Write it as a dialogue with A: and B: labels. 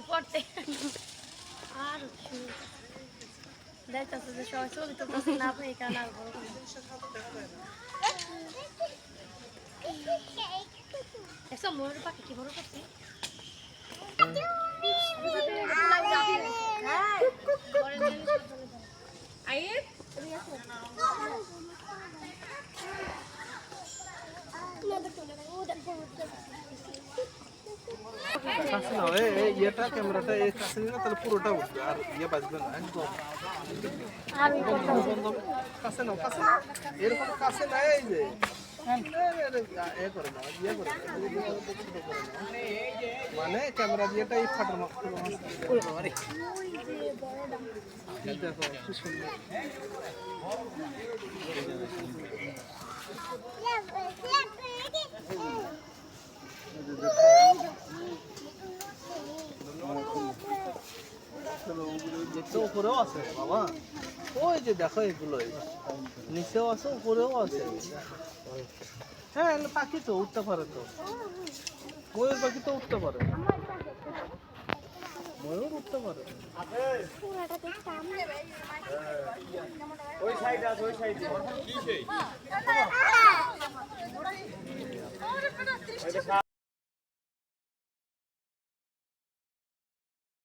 A: পড়তে আর দেখতেছে যে সবাই ছবি তুলতেছে না আপনি এখানে আর বড় এসব ময়ূর পাখি কি বড় করছে
B: কাছে নাও এটা ক্যামেরাটা এই কাছে নিলে তাহলে পুরোটা উঠবে আর বাজবে না একদম কাছে নাও এরকম কাছে না এই যে মানে ক্যামেরা দিয়েটা এই ফাটার মাছ দেখো কি সুন্দর উপরেও আছে বাবা ওই যে দেখো এগুলো নিচেও আছে উপরেও আছে হ্যাঁ পাখি তো উঠতে পারে তো ময়ূর পাখি তো উঠতে পারে ময়ূর উঠতে পারে ওই সাইড আছে ওই সাইডে